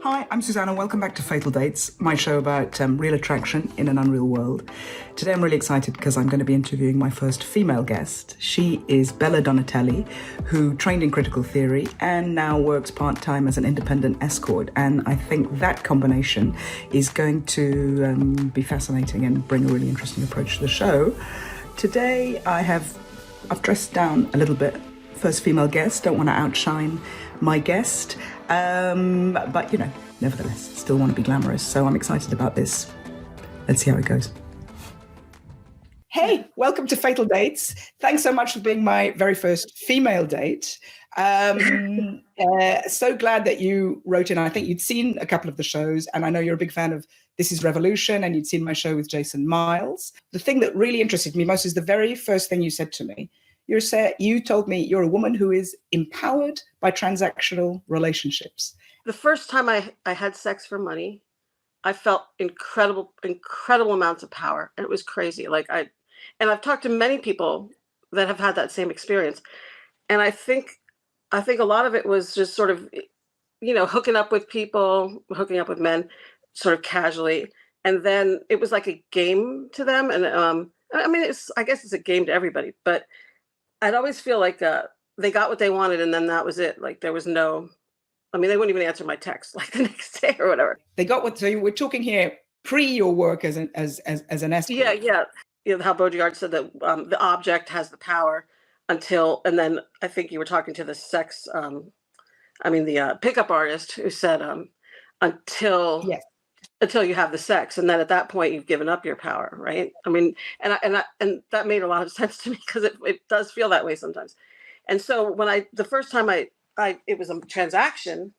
Hi, I'm Susanna. Welcome back to Fatal Dates, my show about real attraction in an unreal world. Today I'm really excited because I'm going to be interviewing my first female guest. She is Bella Donatelli, who trained in critical theory and now works part-time as an independent escort. And I think that combination is going to be fascinating and bring a really interesting approach to the show. Today I've dressed down a little bit. First female guest, don't want to outshine my guest. But, nevertheless, still want to be glamorous. So I'm excited about this. Let's see how it goes. Hey, welcome to Fatal Dates. Thanks so much for being my very first female date. So glad that you wrote in. I think you'd seen a couple of the shows, and I know you're a big fan of This Is Revolution, and you'd seen my show with Jason Miles. The thing that really interested me most is the very first thing you said to me. You told me you're a woman who is empowered by transactional relationships. The first time I had sex for money, I felt incredible amounts of power. And it was crazy. And I've talked to many people that have had that same experience. And I think a lot of it was just sort of, hooking up with people, hooking up with men sort of casually. And then it was like a game to them. And I guess it's a game to everybody, but I'd always feel like they got what they wanted, and then that was it. Like there was no, they wouldn't even answer my text like the next day or whatever. They got what. So we're talking here pre your work as an escort. Yeah. How Baudrillard said that the object has the power and then I think you were talking to the the pickup artist who said until you have the sex, and then at that point you've given up your power, right? And that made a lot of sense to me because it does feel that way sometimes. And so when the first time it was a transaction,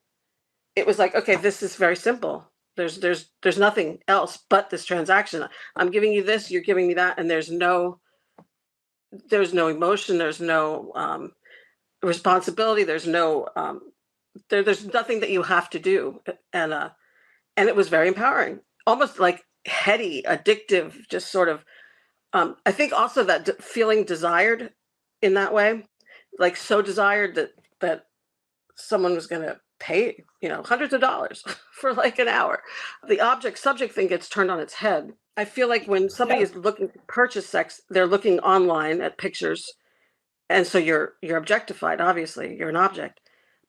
it was like, okay, this is very simple. There's nothing else but this transaction. I'm giving you this, you're giving me that, and there's no emotion, there's no responsibility, there's no there's nothing that you have to do, and it was very empowering, almost like heady, addictive, just sort of, I think also that feeling desired in that way, like so desired that someone was going to pay, hundreds of dollars for like an hour. The subject thing gets turned on its head. I feel like when somebody is looking to purchase sex, they're looking online at pictures. And so you're objectified, obviously, you're an object.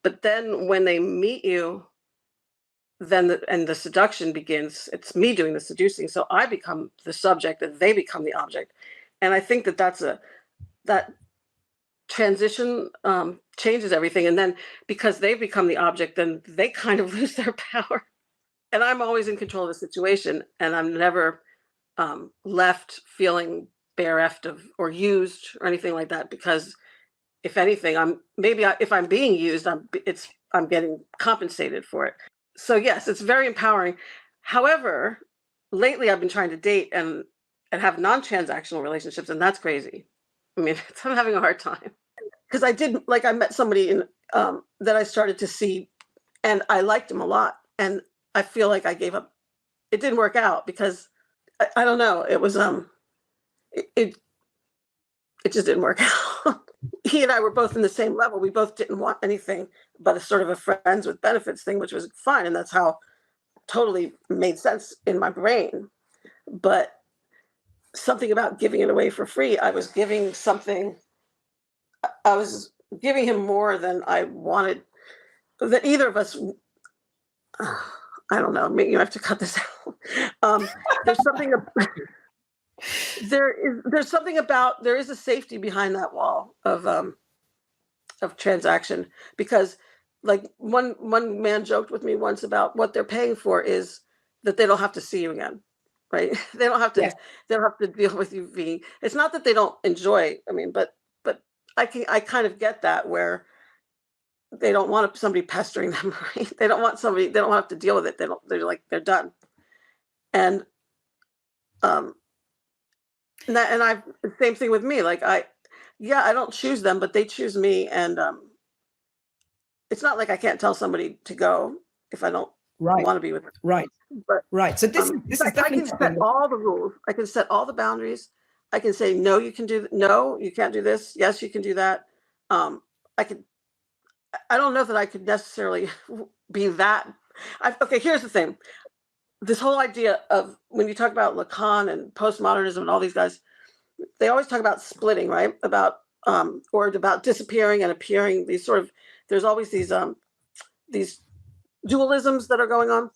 But then when they meet you, then the seduction begins. It's me doing the seducing, so I become the subject and they become the object. And I think that transition changes everything. And then because they become the object, then they kind of lose their power. And I'm always in control of the situation, and I'm never left feeling bereft or used or anything like that. Because if anything, if I'm being used, I'm getting compensated for it. So yes, it's very empowering. However, lately I've been trying to date and have non-transactional relationships, and that's crazy. I'm having a hard time because I met somebody that I started to see, and I liked him a lot, and I feel like I gave up. It didn't work out because I don't know. It was it just didn't work out. He and I were both in the same level. We both didn't want anything but a sort of a friends with benefits thing, which was fine. And that's how totally made sense in my brain. But something about giving it away for free, I was giving him more than I wanted, that either of us, I don't know, maybe you have to cut this out. There's something there is a safety behind that wall of transaction, because like one man joked with me once about what they're paying for is that they don't have to see you again, right? They don't have to they don't have to deal with you being, it's not that they don't enjoy, but I kind of get that, where they don't want somebody pestering them, right? They don't want to have to deal with it. They're done. And same thing with me. Like I don't choose them, but they choose me. And it's not like I can't tell somebody to go if I don't Right. want to be with them. Right. But Right. So this is I definitely can set something. all the rules. I can set all the boundaries. I can say no, you can do no, you can't do this. Yes, you can do that. I could. I don't know that I could necessarily be that. Okay, here's the thing. This whole idea of when you talk about Lacan and postmodernism and all these guys, they always talk about splitting, right? About or about disappearing and appearing. These sort of there's always these dualisms that are going on.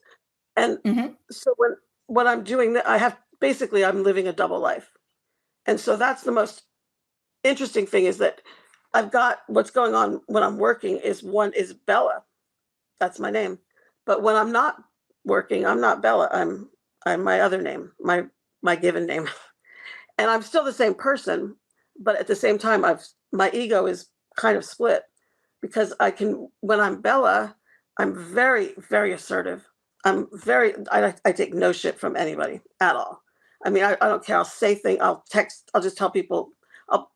And Mhm. so when I'm doing that, I'm living a double life. And so that's the most interesting thing is that I've got what's going on when I'm working is one is Bella. That's my name. But when I'm not working, I'm not Bella. I'm my other name, my given name. And I'm still the same person, but at the same time my ego is kind of split because I can when I'm Bella, I'm very, very assertive. I take no shit from anybody at all. I mean, I don't care. I'll say things. I'll text. I'll just tell people. I'll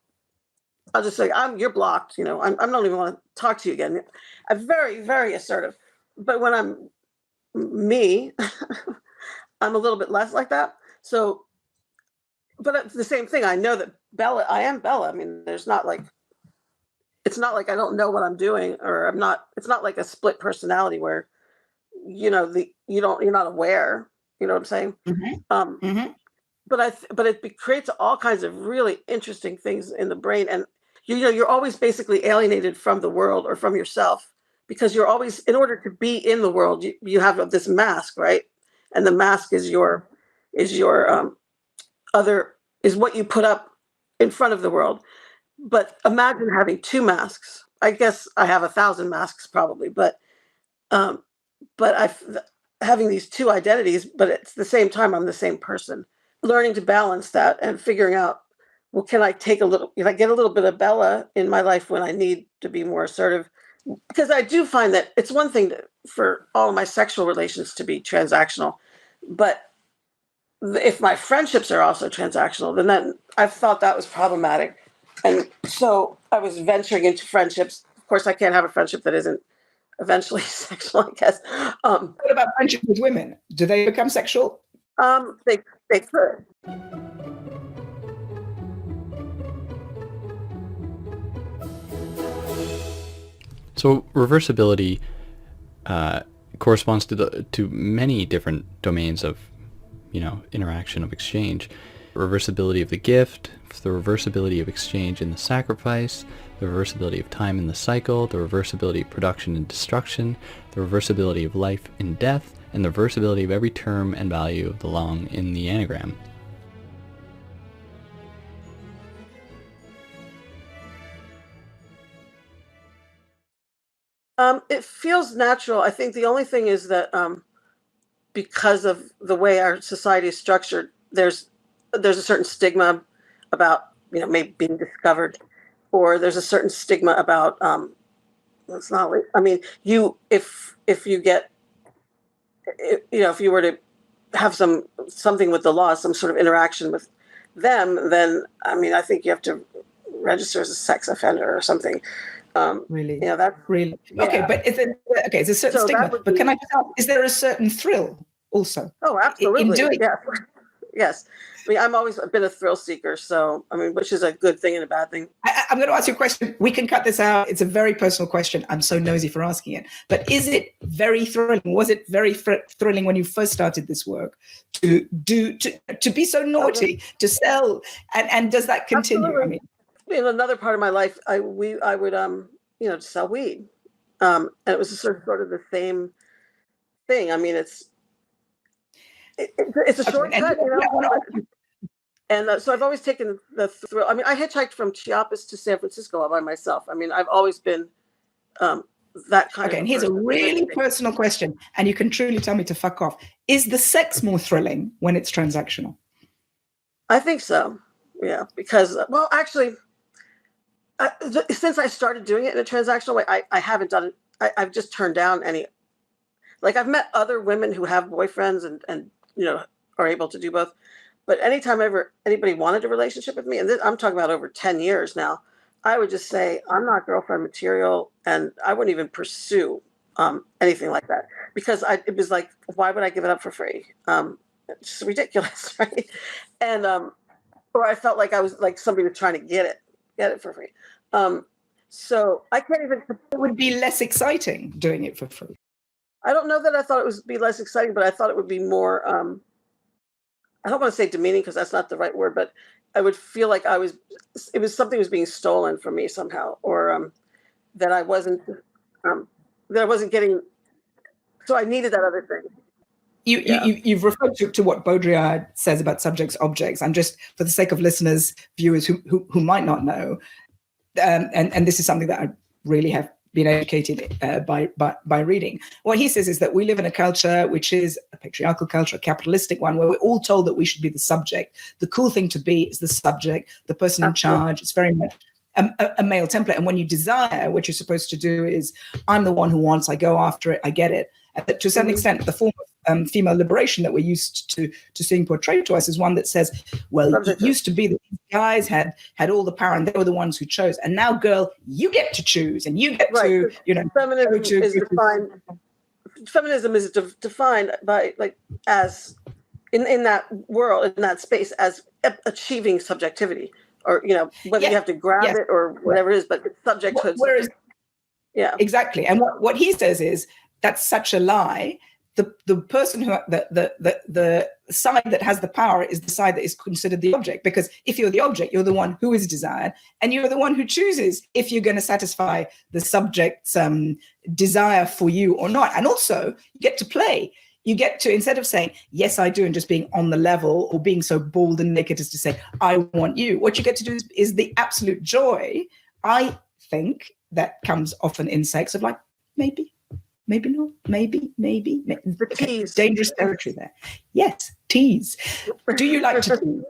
I'll just say you're blocked. I don't even want to talk to you again. I'm very, very assertive. But when I'm me, I'm a little bit less like that. So, but it's the same thing. I know that Bella. I am Bella. I mean, there's not like it's not like I don't know what I'm doing or I'm not. It's not like a split personality where you're not aware. You know what I'm saying? Mhm. Um, Mhm. but it creates all kinds of really interesting things in the brain, and you're always basically alienated from the world or from yourself because you're always in order to be in the world you have this mask, right? And the mask is your other is what you put up in front of the world. But imagine having two masks. I guess I have 1,000 masks probably, um, but having these two identities, but at the same time, I'm the same person. Learning to balance that and figuring out, well, can I get a little bit of Bella in my life when I need to be more assertive? Because I do find that it's one thing for all of my sexual relations to be transactional, but if my friendships are also transactional, then I've thought that was problematic. And so I was venturing into friendships. Of course, I can't have a friendship that isn't eventually sexual, I guess. Um, What about friendship with women? Do they become sexual? they could. So reversibility corresponds to many different domains of, interaction of exchange. Reversibility of the gift, the reversibility of exchange in the sacrifice, the reversibility of time in the cycle, the reversibility of production and destruction, the reversibility of life and death, and the reversibility of every term and value of the long in the anagram. It feels natural. I think the only thing is that because of the way our society is structured, there's a certain stigma about maybe being discovered, or there's a certain stigma about it's not. I mean, if you get if you were to have something with the law, some sort of interaction with them, then I mean, I think you have to register as a sex offender or something. Really? That Really? Okay, yeah. but it's a certain So that stigma. would But be can I just ask, is there a certain thrill also oh, in absolutely, doing? yeah, yes. I mean, I'm always been a thrill seeker, so I mean, which is a good thing and a bad thing. I'm going to ask you a question. We can cut this out. It's a very personal question. I'm so nosy for asking it. But is it very thrilling? Was it very thrilling when you first started this work to be so naughty, to sell, and does that continue? I Absolutely. mean, In another part of my life, I would sell weed, and it was sort of the same thing. I mean, it's a okay, and shortcut, I want to ask you, and so I've always taken the thrill. I mean, I hitchhiked from Chiapas to San Francisco all by myself. I mean, I've always been um, that kind okay, of a and here's a person. really personal question, and you can truly tell me to fuck off. Is the sex more thrilling when it's transactional? I think so. Yeah, because well, actually, since I started doing it in a transactional way, I haven't done it. I've just turned down any. Like I've met other women who have boyfriends and are able to do both. But anytime ever anybody wanted a relationship with me, and I'm talking about over 10 years now, I would just say I'm not girlfriend material, and I wouldn't even pursue anything like that, because it was like, why would I give it up for free? It's just ridiculous, right? And or I felt like I was like somebody was trying to get it for free. So I can't even. It would be less exciting doing it for free. I don't know that I thought it would be less exciting, but I thought it would be more. I don't want to say demeaning because that's not the right word, but I would feel like it was something was being stolen from me somehow, or that I wasn't, getting. So I needed that other thing. You've referred to what Baudrillard says about subjects, objects. I'm just, for the sake of listeners, viewers who might not know, and this is something that I really have been educated by reading. What he says is that we live in a culture which is a patriarchal culture, a capitalistic one, where we're all told that we should be the subject. The cool thing to be is the subject, the person in charge. It's very much a male template. And when you desire, what you're supposed to do is, I'm the one who wants, I go after it, I get it. And to some extent, the form of female liberation that we're used to seeing portrayed to us is one that says, well, it used to be that these guys had all the power and they were the ones who chose. And now, girl, you get to choose and you get to, feminism is defined by, like, as in that world, in that space, as achieving subjectivity, or, whether you have to grab it or whatever it is, but it's subjecthood. Exactly. And what he says is, that's such a lie. The person who the side that has the power is the side that is considered the object, because if you're the object, you're the one who is desired, and you're the one who chooses if you're going to satisfy the subject's desire for you or not. And also, you get to play. You get to, instead of saying, yes, I do, and just being on the level or being so bold and naked as to say, I want you, what you get to do is the absolute joy, I think, that comes often in sex of like, maybe not, maybe. The tease. Dangerous territory there. Yes, tease. Do you like to tease?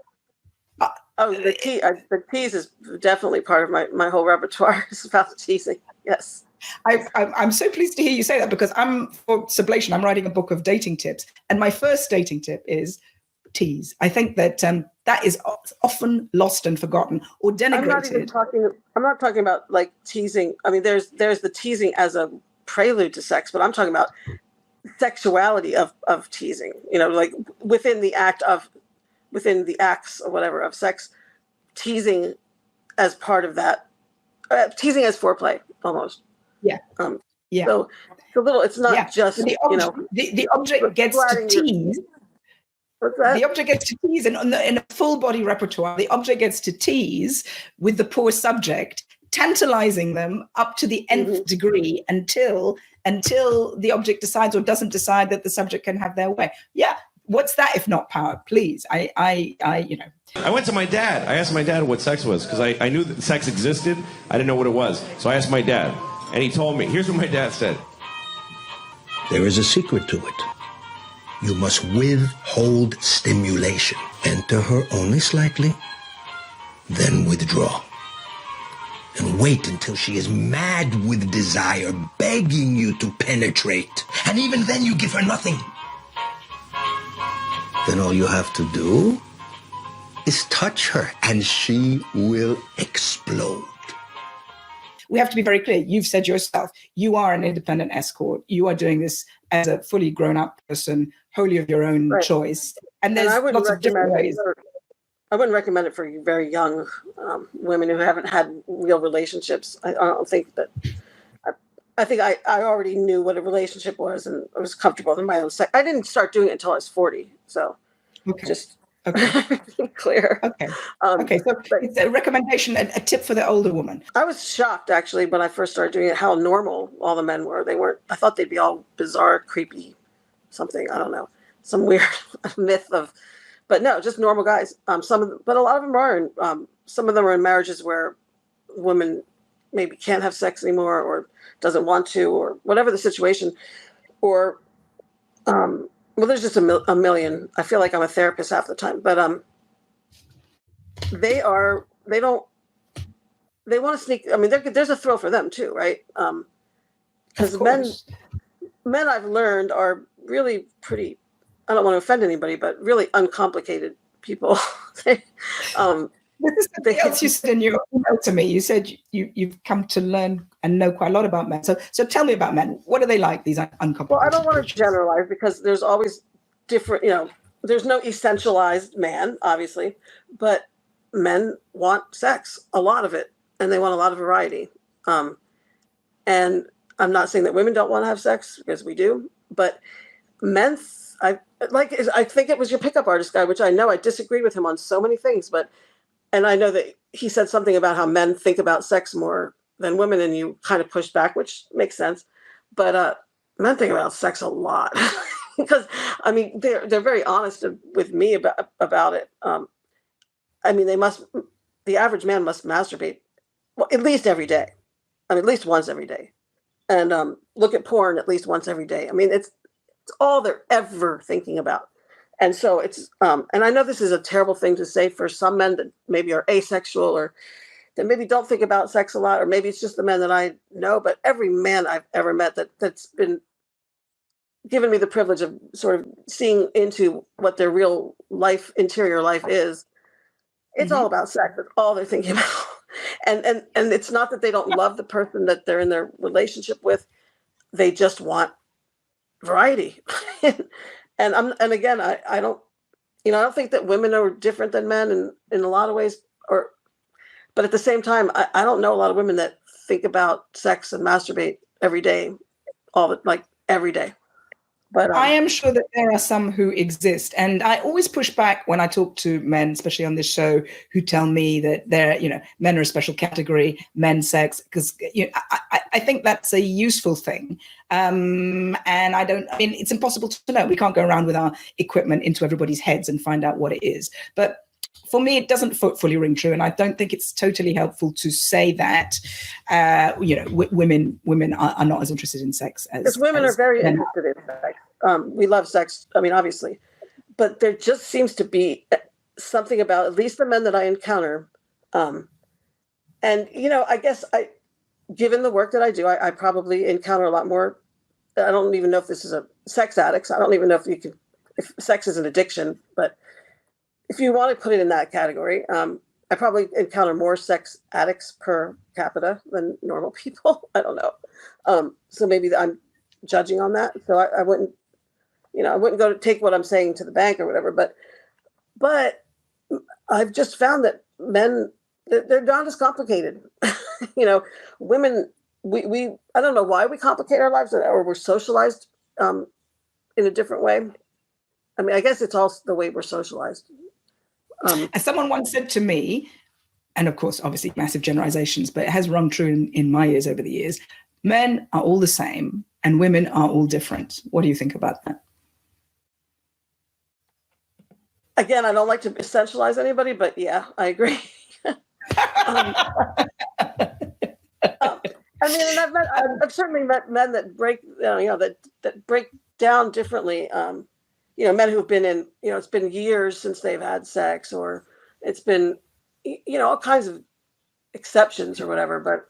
The tease is definitely part of my whole repertoire. Is about teasing. Yes. I'm so pleased to hear you say that, because for Sublation, I'm writing a book of dating tips. And my first dating tip is tease. I think that that is often lost and forgotten or denigrated. I'm not talking about like teasing. I mean, there's the teasing as a prelude to sex, but I'm talking about sexuality of teasing, like within the acts or whatever of sex, teasing as part of that, teasing as foreplay almost. Yeah. So it's a little, it's not just, the object gets to tease. What's that? The object gets to tease, and in a full body repertoire, the object gets to tease with the poor subject, tantalizing them up to the nth degree until the object decides or doesn't decide that the subject can have their way. Yeah. What's that if not power? Please. I went to my dad. I asked my dad what sex was, because I knew that sex existed. I didn't know what it was. So I asked my dad, and he told me. Here's what my dad said. There is a secret to it. You must withhold stimulation. Enter her only slightly, then withdraw. And wait until she is mad with desire, begging you to penetrate. And even then you give her nothing. Then all you have to do is touch her, and she will explode. We have to be very clear. You've said yourself, you are an independent escort. You are doing this as a fully grown-up person, wholly of your own choice. And there's lots of different ways. I wouldn't recommend it for very young women who haven't had real relationships. I don't think that. I think I already knew what a relationship was, and I was comfortable in my own sex. I didn't start doing it until I was 40. So, just clear. Okay. So it's a recommendation, a tip for the older woman. I was shocked, actually, when I first started doing it, how normal all the men were. They weren't. I thought they'd be all bizarre, creepy, something. I don't know, some weird myth of. But no, just normal guys. But a lot of them are. Some of them are in marriages where women maybe can't have sex anymore, or doesn't want to, or whatever the situation. Or, there's just a million. I feel like I'm a therapist half the time. But they want to sneak. I mean, there's a thrill for them too, right? Because men I've learned are really pretty. I don't want to offend anybody, but really uncomplicated people. This is something else you said in your email to me. You said you've come to learn and know quite a lot about men. So tell me about men. What are they like, these uncomplicated Well, I don't want to creatures? generalize because there's always different, there's no essentialized man, obviously, but men want sex, a lot of it, and they want a lot of variety. And I'm not saying that women don't want to have sex, because we do, but men, I think it was your pickup artist guy, which I know I disagree with him on so many things, and I know that he said something about how men think about sex more than women, and you kind of pushed back, which makes sense. But men think about sex a lot because I mean they're very honest with me about it. I mean the average man must masturbate, well, at least every day. I mean, at least once every day, and look at porn at least once every day. I mean, it's all they're ever thinking about. And so it's, and I know this is a terrible thing to say for some men that maybe are asexual or that maybe don't think about sex a lot, or maybe it's just the men that I know, but every man I've ever met that's been given me the privilege of sort of seeing into what their real life, interior life is, it's all about sex. That's all they're thinking about. And it's not that they don't love the person that they're in their relationship with. They just want variety. And again, I don't, I don't think that women are different than men in a lot of ways, but at the same time, I don't know a lot of women that think about sex and masturbate every day, every day. But I am sure that there are some who exist, and I always push back when I talk to men, especially on this show, who tell me that men are a special category, men's sex, because I think that's a useful thing, and it's impossible to know. We can't go around with our equipment into everybody's heads and find out what it is, but for me, it doesn't fully ring true, and I don't think it's totally helpful to say that women are not as interested in sex as women are very interested in sex. We love sex. I mean, obviously, but there just seems to be something about at least the men that I encounter, and I guess given the work that I do, I probably encounter a lot more. I don't even know if this is a sex addicts. I don't even know if sex is an addiction, but if you want to put it in that category, I probably encounter more sex addicts per capita than normal people. I don't know. So maybe I'm judging on that. So I wouldn't, I wouldn't go to take what I'm saying to the bank or whatever. But I've just found that men, they're not as complicated. Women, we I don't know why we complicate our lives, or we're socialized in a different way. I mean, I guess it's also the way we're socialized. As someone once said to me, and of course, obviously massive generalizations, but it has rung true in my ears over the years, men are all the same and women are all different. What do you think about that? Again, I don't like to essentialize anybody, but yeah, I agree. I mean, and I've certainly met men that break, that break down differently. Men who've been in, it's been years since they've had sex, or it's been, all kinds of exceptions or whatever. But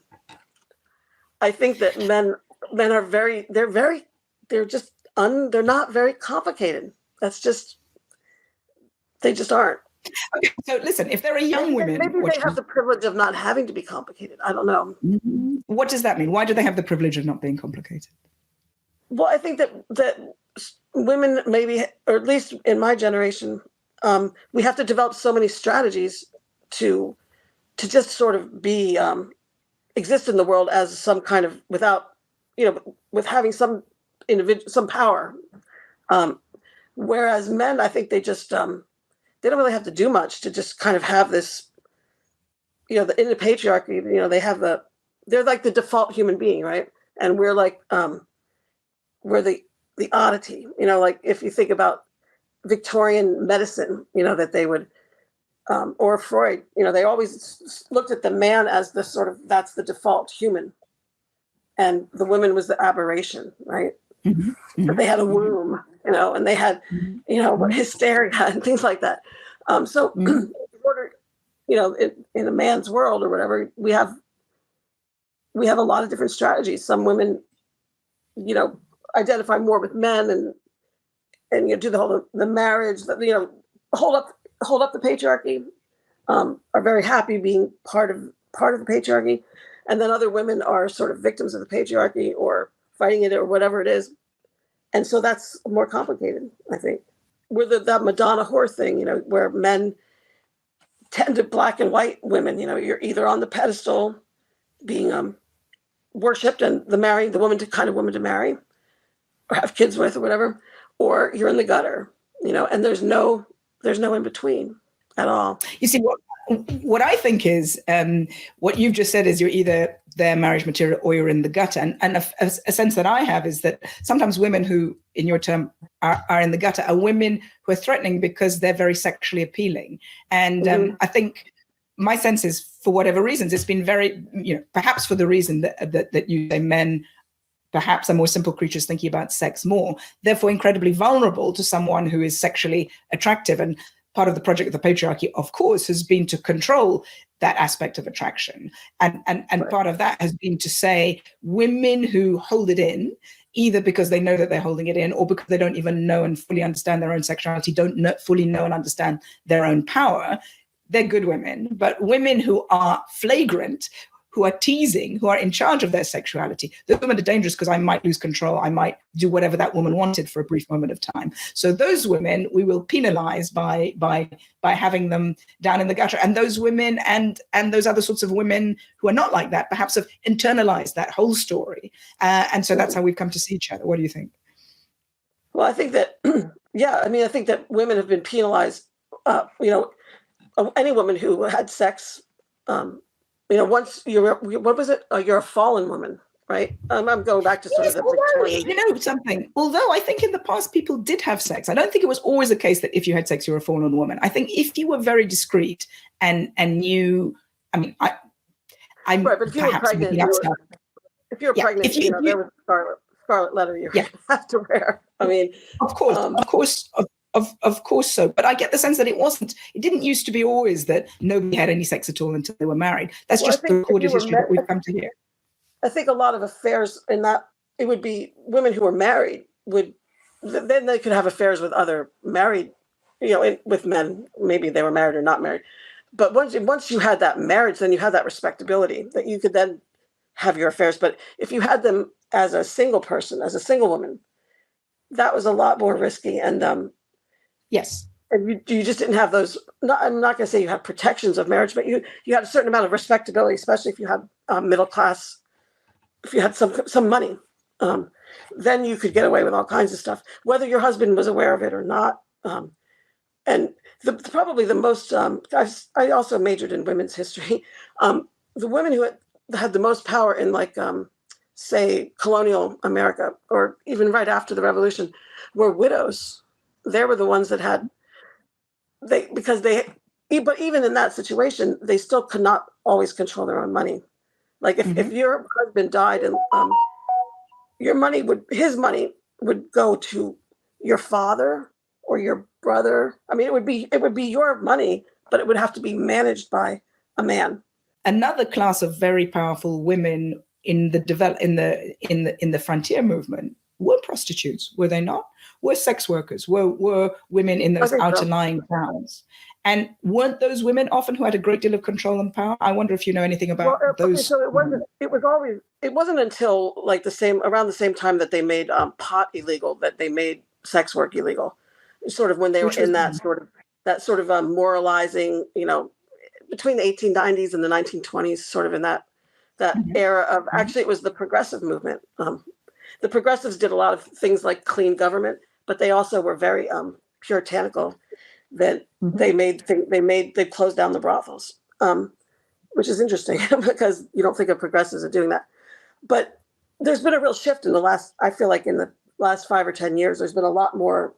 I think that men are they're not very complicated. They just aren't. Okay, so listen, if there are young women, maybe they have the privilege of not having to be complicated. I don't know. What does that mean? Why do they have the privilege of not being complicated? Well, I think that women maybe, or at least in my generation, we have to develop so many strategies to just sort of be exist in the world as some kind of without, with having some individual, some power. Whereas men, I think they just they don't really have to do much to just kind of have this, in the patriarchy, they're like the default human being, right? And we're like, we're the oddity, like if you think about Victorian medicine, that they would, or Freud, they always looked at the man as the sort of, that's the default human. And the woman was the aberration, right? Mm-hmm. But they had a womb, and they had, hysteria and things like that. So in order, in a man's world or whatever, we have a lot of different strategies. Some women, identify more with men and do the marriage, hold up the patriarchy. are very happy being part of the patriarchy, and then other women are sort of victims of the patriarchy or fighting it or whatever it is. And so that's more complicated, I think. With that Madonna-whore thing, where men tend to black and white women, you're either on the pedestal being worshipped and the woman to marry or have kids with or whatever, or you're in the gutter, and there's no in between at all. You see, what I think is what you've just said is you're either their marriage material or you're in the gutter. And a sense that I have is that sometimes women who, in your term, are in the gutter are women who are threatening because they're very sexually appealing. And I think my sense is, for whatever reasons, it's been very, perhaps for the reason that you say men perhaps are more simple creatures thinking about sex more, therefore incredibly vulnerable to someone who is sexually attractive. And part of the project of the patriarchy, of course, has been to control that aspect of attraction. And right. Part of that has been to say women who hold it in, either because they know that they're holding it in or because they don't even know and fully understand their own sexuality, fully know and understand their own power, they're good women. But women who are flagrant, who are teasing, who are in charge of their sexuality, those women are dangerous because I might lose control. I might do whatever that woman wanted for a brief moment of time. So those women we will penalize by having them down in the gutter. And those women and those other sorts of women who are not like that perhaps have internalized that whole story. And so that's how we've come to see each other. What do you think? Well, I think that, I think that women have been penalized. Any woman who had sex, once what was it? You're a fallen woman, right? I'm going back to sort of the Victorian. You know something? Although I think in the past people did have sex. I don't think it was always the case that if you had sex, you were a fallen woman. I think if you were very discreet and you, I'm right, but if you were pregnant, there was a scarlet letter you have to wear. I mean, of course so. But I get the sense that it didn't used to be always that nobody had any sex at all until they were married. That's just the recorded history that we've come to hear. I think a lot of affairs in that, it would be women who were married then they could have affairs with other married, with men. Maybe they were married or not married. But once you had that marriage, then you had that respectability that you could then have your affairs. But if you had them as a single person, as a single woman, that was a lot more risky. And yes. And you just didn't have those. I'm not going to say you had protections of marriage, but you had a certain amount of respectability, especially if you had middle class, if you had some money. Then you could get away with all kinds of stuff, whether your husband was aware of it or not. And probably the most. I also majored in women's history. The women who had the most power in, like, say, colonial America, or even right after the revolution, were widows. They were the ones that had. But even in that situation, they still could not always control their own money. Like if your husband died and his money would go to your father or your brother. I mean, it would be your money, but it would have to be managed by a man. Another class of very powerful women in the frontier movement were prostitutes, were they not? Were sex workers, were women in those outlying towns. And weren't those women often who had a great deal of control and power? I wonder if you know anything about those. So it wasn't until like around the same time that they made pot illegal, that they made sex work illegal. Sort of when they were in that sort of moralizing, between the 1890s and the 1920s, sort of in that era of, actually it was the progressive movement. The progressives did a lot of things like clean government, but they also were very puritanical. That they closed down the brothels, which is interesting because you don't think of progressives as doing that. But there's been a real shift in the last 5 or 10 years. There's been a lot more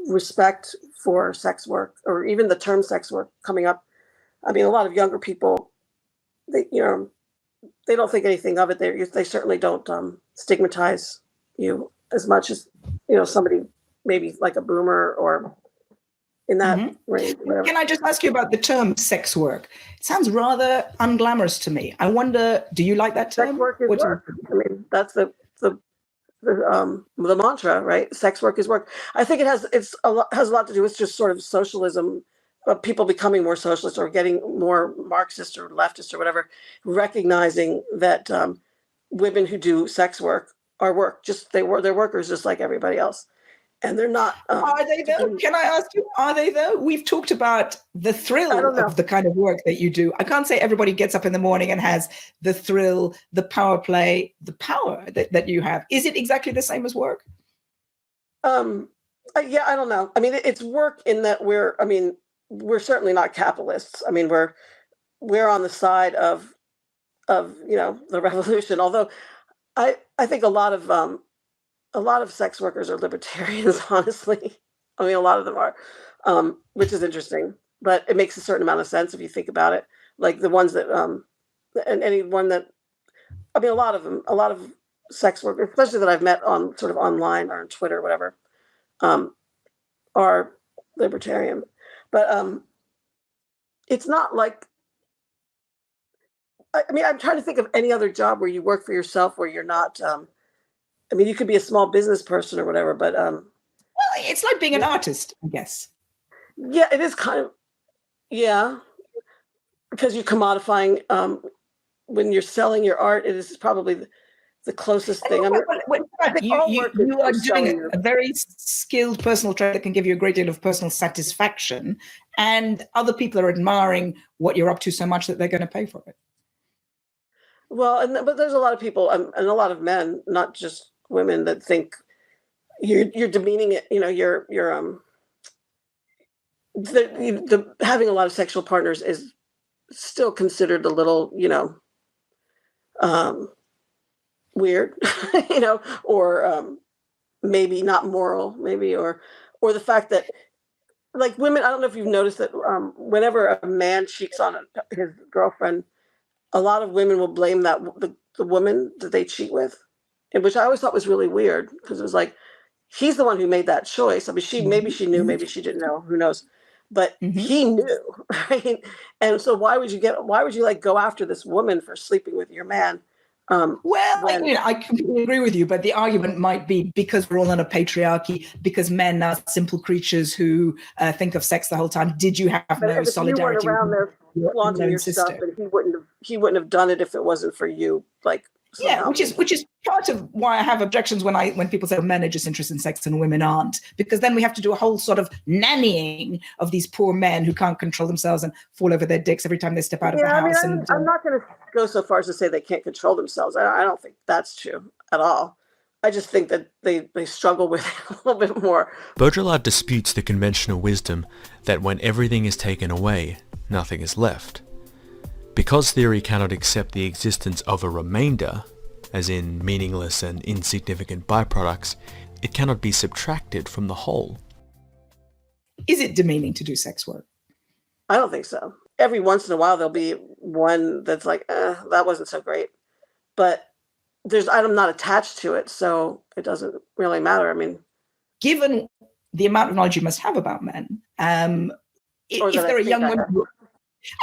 respect for sex work, or even the term sex work coming up. I mean, a lot of younger people, they don't think anything of it. They certainly don't stigmatize you as much as somebody maybe like a boomer or in that range. Whatever. Can I just ask you about the term sex work? It sounds rather unglamorous to me. I wonder, do you like that term? Sex work is work. I mean, that's the mantra, right? Sex work is work. I think it has a lot to do with just sort of socialism, people becoming more socialist or getting more Marxist or leftist or whatever, recognizing that women who do sex work are they're workers just like everybody else, and they're not. Are they though? Can I ask you, are they though? We've talked about the I thrill don't know. of the kind of work that you do. I can't say everybody gets up in the morning and has the thrill, the power play, the power that you have. Is it exactly the same as work? Yeah, I don't know. I mean, it's work in that we're certainly not capitalists. I mean, we're on the side of the revolution. Although I think a lot of sex workers are libertarians, honestly. I mean, a lot of them are, which is interesting, but it makes a certain amount of sense if you think about it. Like the ones that, and anyone that, I mean, a lot of sex workers, especially that I've met on sort of online or on Twitter or whatever, are libertarian. But it's not like, I mean, I'm trying to think of any other job where you work for yourself where you're not, I mean, you could be a small business person or whatever, but Well, it's like being an artist, I guess. yeah, it is kind of, yeah, because you're commodifying. When you're selling your art, it is probably the closest thing. I mean, I think all work is You are selling doing your. a very skilled personal trade that can give you a great deal of personal satisfaction, and other people are admiring what you're up to so much that they're going to pay for it. Well, but there's a lot of people and a lot of men, not just women, that think you're demeaning it. You know, you're having a lot of sexual partners is still considered a little, um, weird, or maybe not moral, maybe, or the fact that like women, I don't know if you've noticed that whenever a man cheats on his girlfriend, a lot of women will blame the woman that they cheat with, and which I always thought was really weird because it was like he's the one who made that choice. I mean, maybe she knew, maybe she didn't know, who knows, but Mhm. he knew, right? And so why would you like go after this woman for sleeping with your man? Well, When I completely agree with you, but the argument might be because we're all in a patriarchy, because men are simple creatures who think of sex the whole time. Did you have but no if you weren't solidarity around with there your flaunting own your stuff, sister? and he wouldn't have done it if it wasn't for you, like Yeah, somehow. which is part of why I have objections when people say men are just interested in sex and women aren't, because then we have to do a whole sort of nannying of these poor men who can't control themselves and fall over their dicks every time they step out of the Yeah, I mean, house. I'm not going to go so far as to say they can't control themselves. I don't think that's true at all. I just think that they struggle with it a little bit more. Baudrillard disputes the conventional wisdom that when everything is taken away, nothing is left. Because theory cannot accept the existence of a remainder, as in meaningless and insignificant byproducts, it cannot be subtracted from the whole. Is it demeaning to do sex work? I don't think so. Every once in a while, there'll be one that's like, that wasn't so great. But I'm not attached to it, so it doesn't really matter. I mean, Given the amount of knowledge you must have about men, or if that I there are think young I women have.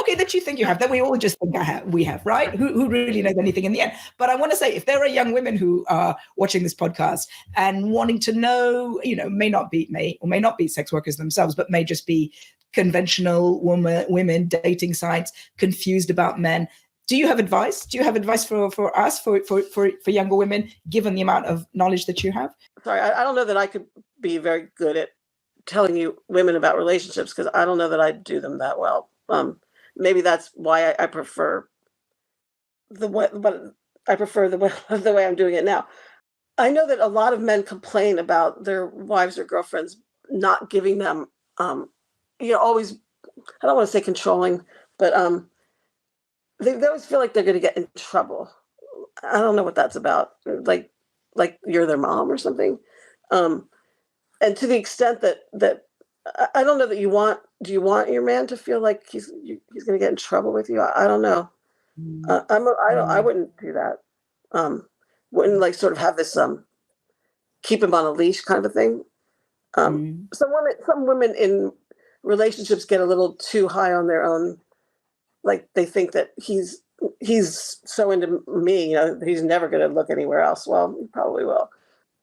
okay, that you think you have, that we all just think we have, right? Who really knows anything in the end? But I want to say, if there are young women who are watching this podcast and wanting to know, may not be sex workers themselves, but may just be conventional women dating sites, confused about men. Do you have advice? Do you have advice for us, for younger women, given the amount of knowledge that you have? Sorry, I don't know that I could be very good at telling you women about relationships because I don't know that I do them that well. Maybe that's why I prefer the way the way I'm doing it now. I know that a lot of men complain about their wives or girlfriends not giving them, always. I don't want to say controlling, but they always feel like they're going to get in trouble. I don't know what that's about. Like you're their mom or something. And to the extent that I don't know that do you want your man to feel like he's going to get in trouble with you? I don't know. I wouldn't do that. Wouldn't like sort of have this keep him on a leash kind of thing. Some women in relationships get a little too high on their own. Like they think that he's so into me, he's never going to look anywhere else. Well, he probably will.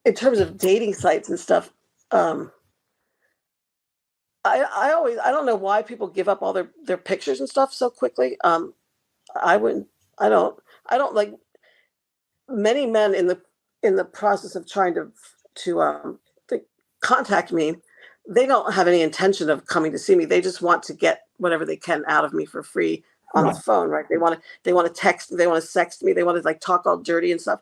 In terms of dating sites and stuff, I don't know why people give up all their pictures and stuff so quickly. I wouldn't, I don't like many men in the process of trying to contact me. They don't have any intention of coming to see me. They just want to get whatever they can out of me for free on the Right. phone, right? They want to text, they want to sext me, they want to like talk all dirty and stuff.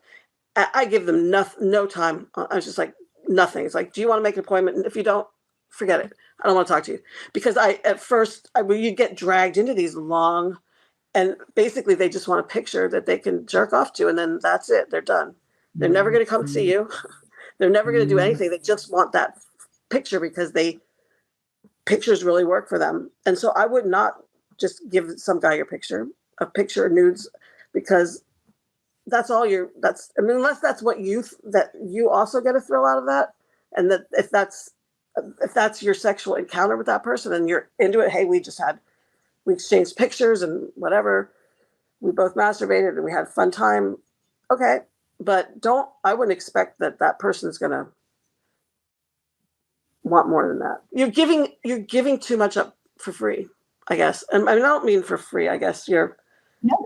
I give them no time. I was just like nothing. It's like, do you want to make an appointment? And if you don't, forget it. I don't want to talk to you because at first when you get dragged into these long, and basically they just want a picture that they can jerk off to, and then that's it. They're done. They're never going to come see you. They're never going to do anything. They just want that picture because pictures really work for them. And so I would not just give some guy a picture of nudes, because that's all I mean, unless that's what that you also get a thrill out of that. And that if that's your sexual encounter with that person and you're into it, hey, we exchanged pictures and whatever, we both masturbated and we had a fun time. Okay. But I wouldn't expect that person's going to want more than that. You're giving too much up for free, I guess. And I don't mean for free. I guess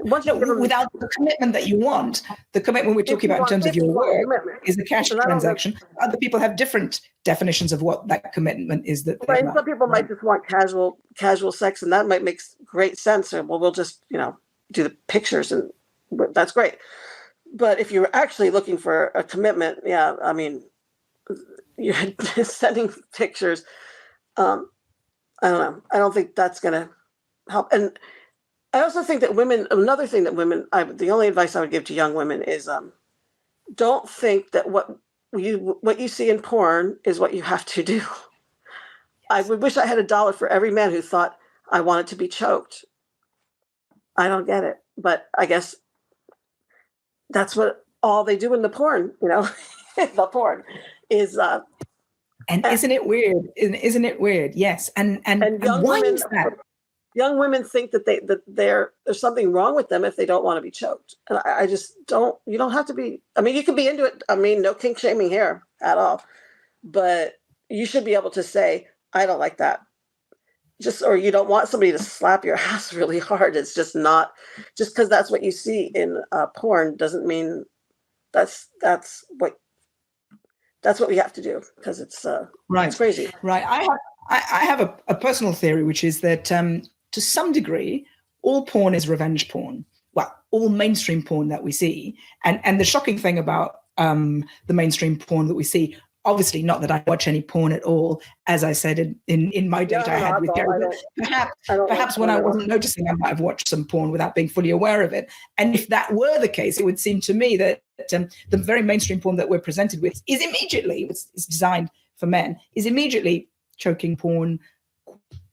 Without the commitment that you want. The commitment we're talking about in terms of your work is the cash transaction. Other people have different definitions of what that commitment is. Right. Some people might just want casual sex, and that might make great sense. Well, we'll just do the pictures, and that's great. But if you're actually looking for a commitment, yeah, I mean, you're sending pictures. I don't know. I don't think that's going to help. And I also think that another thing that the only advice I would give to young women is don't think that what you see in porn is what you have to do. I would wish I had $1 for every man who thought I wanted to be choked. I don't get it. But I guess that's what all they do in the porn, the porn is. And isn't it weird? Isn't it weird? Yes. And why is that? Young women think that there's something wrong with them if they don't want to be choked. And I just don't. You don't have to be. I mean, you can be into it. I mean, no kink shaming here at all. But you should be able to say, I don't like that. Or you don't want somebody to slap your ass really hard. It's just not. Just because that's what you see in porn doesn't mean that's what we have to do, because it's right. It's crazy. Right. I have a personal theory, which is that to some degree, all porn is revenge porn. Well, all mainstream porn that we see, and the shocking thing about the mainstream porn that we see, obviously not that I watch any porn at all, as I said in my date I had with Gary. Perhaps when I wasn't noticing, I might have watched some porn without being fully aware of it. And if that were the case, it would seem to me that the very mainstream porn that we're presented with is immediately, it's designed for men, is immediately choking porn,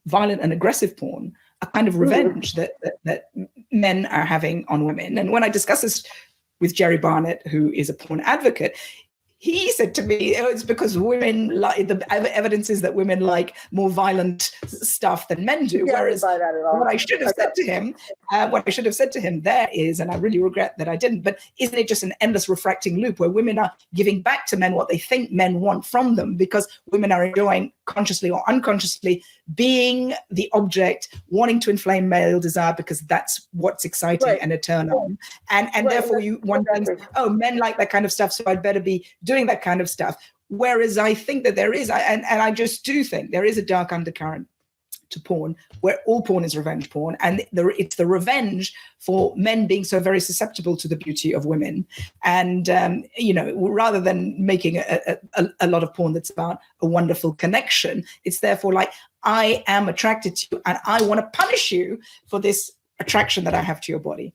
violent and aggressive porn, a kind of revenge that men are having on women. And when I discuss this with Jerry Barnett, who is a porn advocate, he said to me, it's because women like, the evidence is that women like more violent stuff than men do. Yeah, whereas what I should have said to him there is, and I really regret that I didn't, but isn't it just an endless refracting loop where women are giving back to men what they think men want from them, because women are enjoying, consciously or unconsciously, being the object, wanting to inflame male desire because that's what's exciting and a turn on. And therefore you one thinks, oh, men like that kind of stuff, so I'd better be doing that kind of stuff. Whereas I think that there is, and I just do think there is a dark undercurrent to porn where all porn is revenge porn, and it's the revenge for men being so very susceptible to the beauty of women. And rather than making a lot of porn that's about a wonderful connection, it's therefore like, I am attracted to you and I want to punish you for this attraction that I have to your body.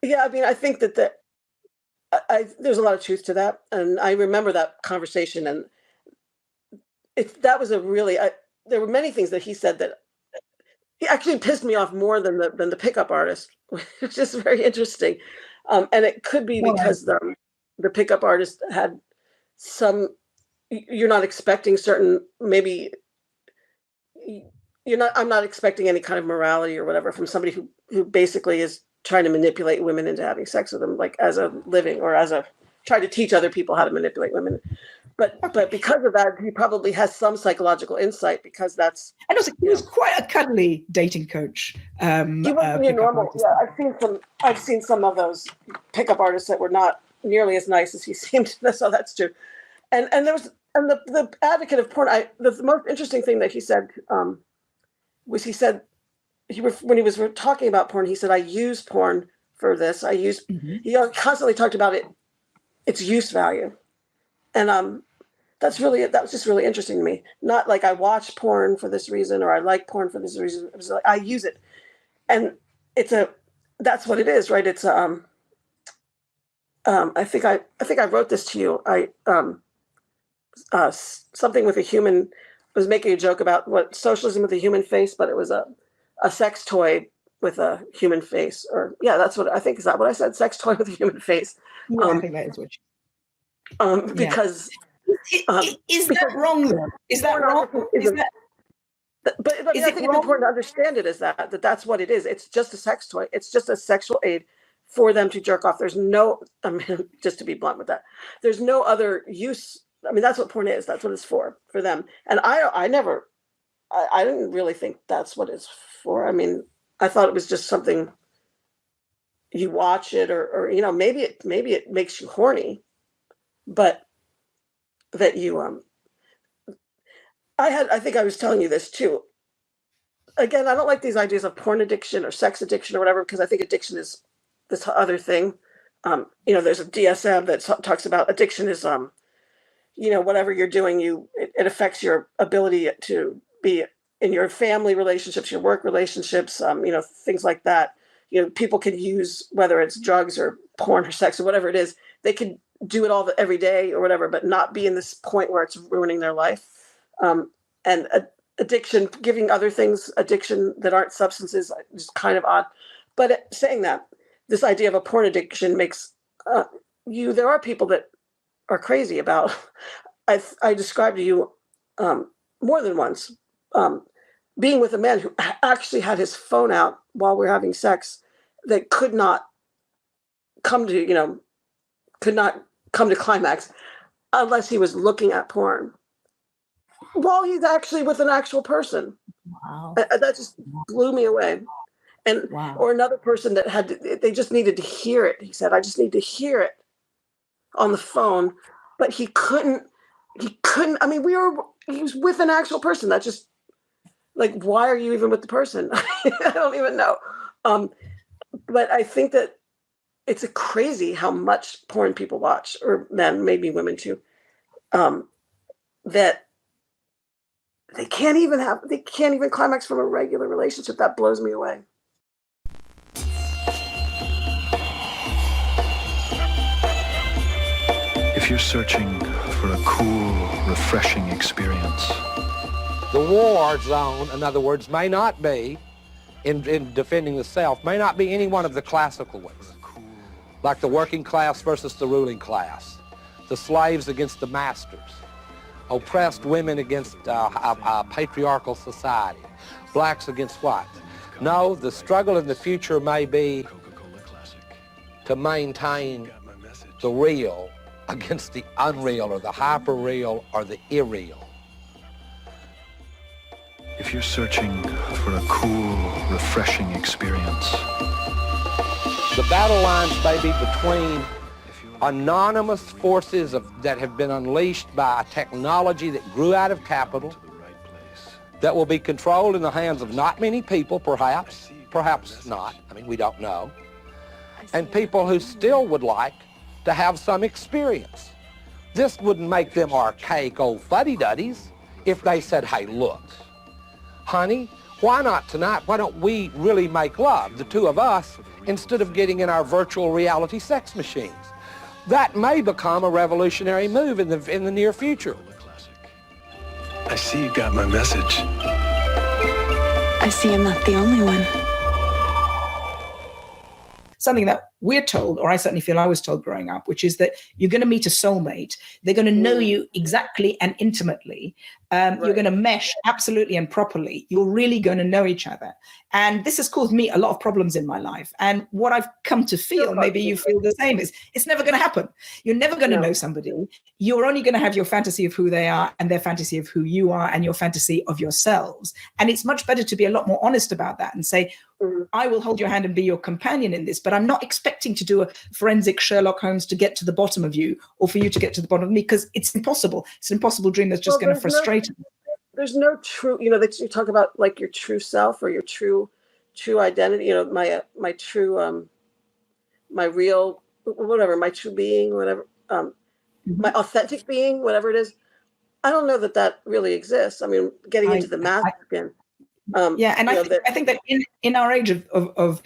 Yeah, I mean, I think that there's a lot of truth to that, and I remember that conversation, and that was there were many things that he said that he actually pissed me off more than the pickup artist, which is very interesting, and it could be because the pickup artist had you're not expecting certain, maybe I'm not expecting any kind of morality or whatever from somebody who basically is trying to manipulate women into having sex with them, like as a living or as a tried to teach other people how to manipulate women. But because of that, he probably has some psychological insight, because that's. And also, he was quite a cuddly dating coach. He wasn't your normal. Artist. Yeah, I've seen some of those pickup artists that were not nearly as nice as he seemed. So that's true. And there was the advocate of porn. The most interesting thing that he said was when he was talking about porn, he said, "I use porn for this. He constantly talked about its use value, and that was just really interesting to me. Not like I watch porn for this reason or I like porn for this reason. It was like I use it, and that's what it is, right? It's I think I wrote this to you. Something with a human. I was making a joke about what socialism with a human face, but it was a sex toy with a human face. Or that's what I think. Is that what I said? Sex toy with a human face. Yeah, I think that is what you. Because. Is that wrong though? Is that wrong? But I think it's important to understand it as that's what it is. It's just a sex toy. It's just a sexual aid for them to jerk off. There's no, just to be blunt with that, there's no other use. I mean, that's what porn is. That's what it's for them. And I didn't really think that's what it's for. I mean, I thought it was just something you watch it or maybe it makes you horny, but that you I think I was telling you this too. Again, I don't like these ideas of porn addiction or sex addiction or whatever, because I think addiction is this other thing. There's a DSM that talks about addiction is whatever you're doing, it affects your ability to be in your family relationships, your work relationships, things like that. People can use, whether it's drugs or porn or sex or whatever it is, they can do it all every day or whatever, but not be in this point where it's ruining their life. And addiction, giving other things addiction that aren't substances, is kind of odd. But saying that, this idea of a porn addiction makes there are people that are crazy about. I described to you more than once being with a man who actually had his phone out while we're having sex, that could not come to climax unless he was looking at porn while he's actually with an actual person. Wow. That just blew me away. And or another person that they just needed to hear it. He said, I just need to hear it on the phone, but he couldn't, I mean, he was with an actual person. That just, like, why are you even with the person? I don't even know. But I think that it's crazy how much porn people watch, or men, maybe women too, that they can't even climax from a regular relationship. That blows me away. If you're searching for a cool, refreshing experience, the war zone, in other words, may not be, in defending the self, may not be any one of the classical ways, like the working class versus the ruling class, the slaves against the masters, oppressed women against a patriarchal society, blacks against whites. No, the struggle in the future may be to maintain the real against the unreal, or the hyper-real, or the irreal. if you're searching for a cool, refreshing experience, the battle lines may be between anonymous forces that have been unleashed by a technology that grew out of capital, that will be controlled in the hands of not many people, perhaps not, I mean, we don't know, and people who still would like to have some experience. This wouldn't make them archaic old fuddy-duddies if they said, hey, look, honey, why not tonight? Why don't we really make love, the two of us, instead of getting in our virtual reality sex machines? That may become a revolutionary move in the near future. I see you got my message. I see I'm not the only one. Something that we're told, or I certainly feel I was told growing up, which is that you're going to meet a soulmate. They're going to know you exactly and intimately. You're going to mesh absolutely and properly. You're really going to know each other. And this has caused me a lot of problems in my life. And what I've come to feel, maybe you feel the same, is it's never going to happen. You're never going to know somebody. You're only going to have your fantasy of who they are and their fantasy of who you are and your fantasy of yourselves. And it's much better to be a lot more honest about that and say, I will hold your hand and be your companion in this, but I'm not expecting to do a forensic Sherlock Holmes to get to the bottom of you or for you to get to the bottom of me, because it's impossible. It's an impossible dream that's just going to frustrate me. There's no true, that you talk about like your true self or your true identity, my true, my real, whatever, my true being, whatever, my authentic being, whatever it is. I don't know that really exists. I mean, getting into the math again. I think that in our age of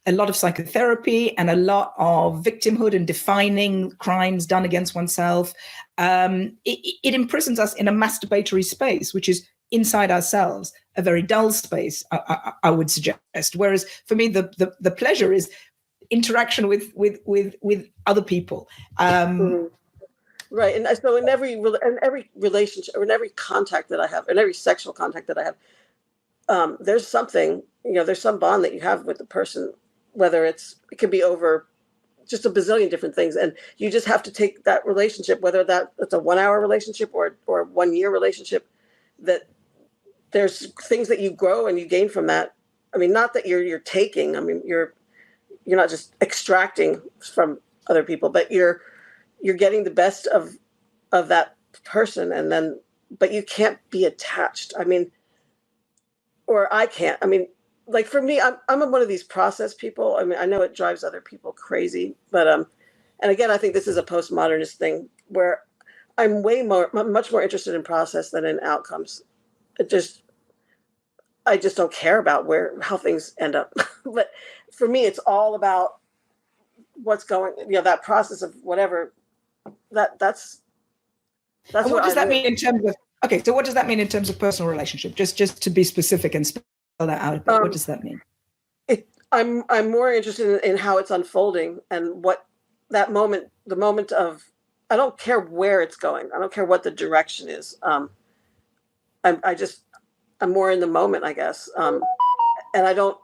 a lot of psychotherapy and a lot of victimhood and defining crimes done against oneself, it imprisons us in a masturbatory space, which is inside ourselves, a very dull space, I would suggest. Whereas for me, the pleasure is interaction with other people. Right, and so in every relationship, or in every contact that I have, in every sexual contact that I have, there's something, there's some bond that you have with the person, whether it could be over just a bazillion different things, and you just have to take that relationship, whether that's a 1 hour relationship or 1 year relationship, that there's things that you grow and you gain from that. I mean, not that you're taking. I mean, you're not just extracting from other people, but you're getting the best of that person, and but you can't be attached. I mean, or I can't. I mean, like for me, I'm one of these process people. I mean, I know it drives other people crazy, but and again, I think this is a postmodernist thing where I'm much more interested in process than in outcomes. I just don't care about how things end up. But for me, it's all about what's going, that process of whatever. That's what does that mean in terms of? Okay, so what does that mean in terms of personal relationship? Just to be specific and spell that out a bit. What does that mean? I'm more interested in how it's unfolding and what that moment, the moment of. I don't care where it's going. I don't care what the direction is. I'm more in the moment, I guess. And I don't.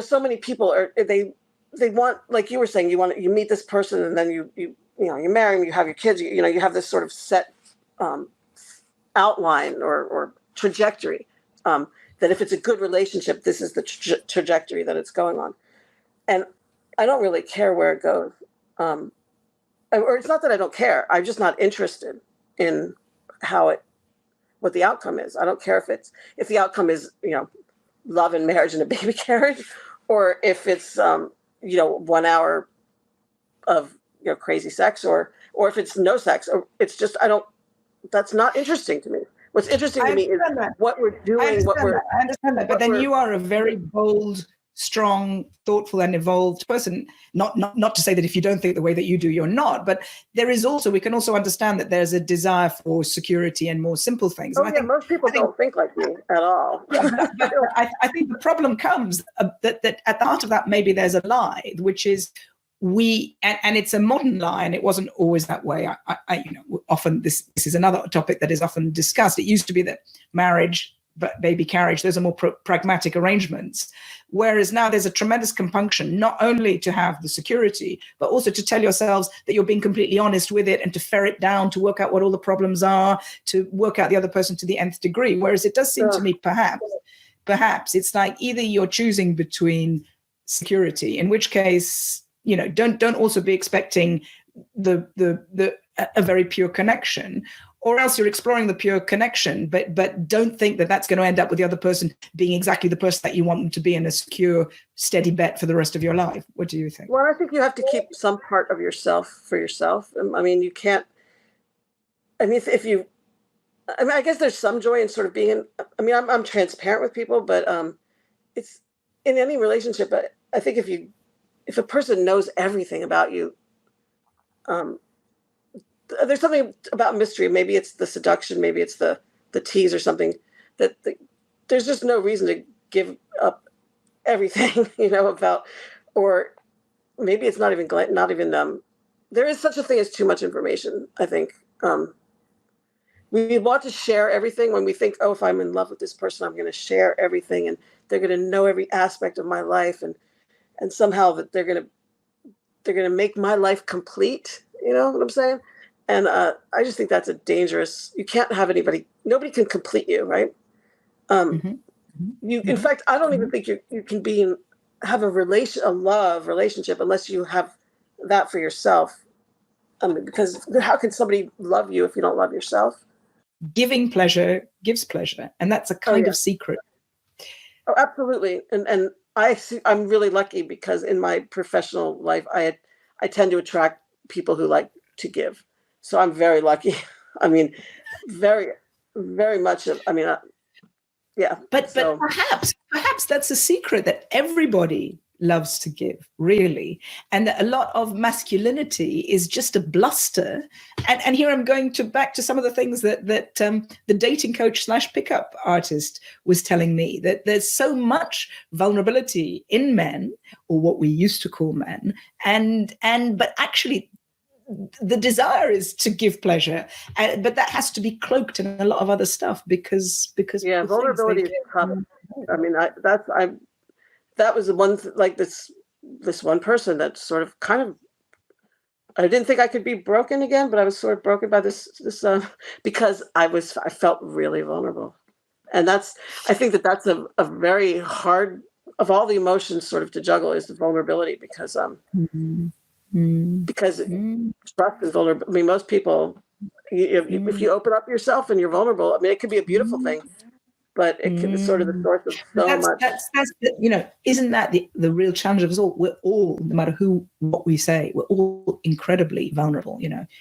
So many people they want, like you were saying, you meet this person and then you marry them, you have your kids, you have this sort of set outline or trajectory, that if it's a good relationship, this is the trajectory that it's going on. And I don't really care where it goes. Or it's not that I don't care. I'm just not interested in what the outcome is. I don't care if the outcome is, love and marriage and a baby carriage, or if it's, 1 hour of, crazy sex, or if it's no sex, or it's just, that's not interesting to me. What's interesting to me is what we're doing. I understand that. But then you are a very bold, strong, thoughtful, and evolved person. Not to say that if you don't think the way that you do, you're not. But there is also, we can also understand that there's a desire for security and more simple things. I think most people don't think like me at all. But I think the problem comes that at the heart of that, maybe there's a lie, which is and it's a modern lie, and it wasn't always that way. Often this is another topic that is often discussed. It used to be that marriage, but baby carriage, those are more pragmatic arrangements. Whereas now there's a tremendous compunction, not only to have the security, but also to tell yourselves that you're being completely honest with it and to ferret down, to work out what all the problems are, to work out the other person to the nth degree. Whereas it does seem to me, perhaps it's like either you're choosing between security, in which case, don't also be expecting a very pure connection, or else you're exploring the pure connection, but don't think that that's going to end up with the other person being exactly the person that you want them to be in a secure, steady bet for the rest of your life. What do you think? Well, I think you have to keep some part of yourself for yourself. I mean, you can't. I mean, I guess there's some joy in sort of being. I'm transparent with people, but it's in any relationship. But I think if a person knows everything about you, there's something about mystery. Maybe it's the seduction, maybe it's the tease or something, that there's just no reason to give up everything, about, or maybe it's not even there is such a thing as too much information, I think. We want to share everything when we think, oh, if I'm in love with this person, I'm going to share everything and they're going to know every aspect of my life, and somehow that they're going to make my life complete. You know what I'm saying? And I just think that's a dangerous. You can't have nobody can complete you, right? In fact, I don't even think you can have a love relationship unless you have that for yourself. Because how can somebody love you if you don't love yourself? Giving pleasure gives pleasure, and that's a kind of secret. Oh, absolutely. And I'm really lucky because in my professional life, I tend to attract people who like to give. So I'm very lucky. I mean, very, very much. Yeah. But perhaps that's a secret, that everybody loves to give, really, and that a lot of masculinity is just a bluster. And here I'm going back to some of the things that the dating coach / pickup artist was telling me, that there's so much vulnerability in men, or what we used to call men, but actually the desire is to give pleasure, but that has to be cloaked in a lot of other stuff because vulnerability is tough. I mean, that was the one like this one person that sort of kind of, I didn't think I could be broken again, but I was sort of broken by this because I felt really vulnerable, and I think that's a very hard, of all the emotions sort of to juggle, is the vulnerability, because trust and vulnerability. I mean, most people, if you open up yourself and you're vulnerable, I mean, it could be a beautiful thing, but it can be sort of the source of so much. That's isn't that the real challenge of us all? We're all, no matter what we say, we're all incredibly vulnerable.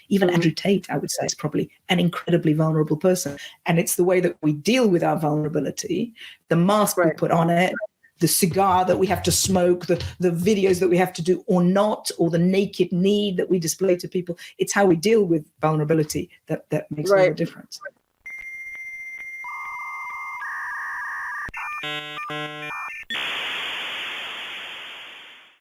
Even Andrew Tate, I would say, is probably an incredibly vulnerable person, and it's the way that we deal with our vulnerability, the mask we put on it, the cigar that we have to smoke, the videos that we have to do or not, or the naked need that we display to people. It's how we deal with vulnerability that makes all the difference.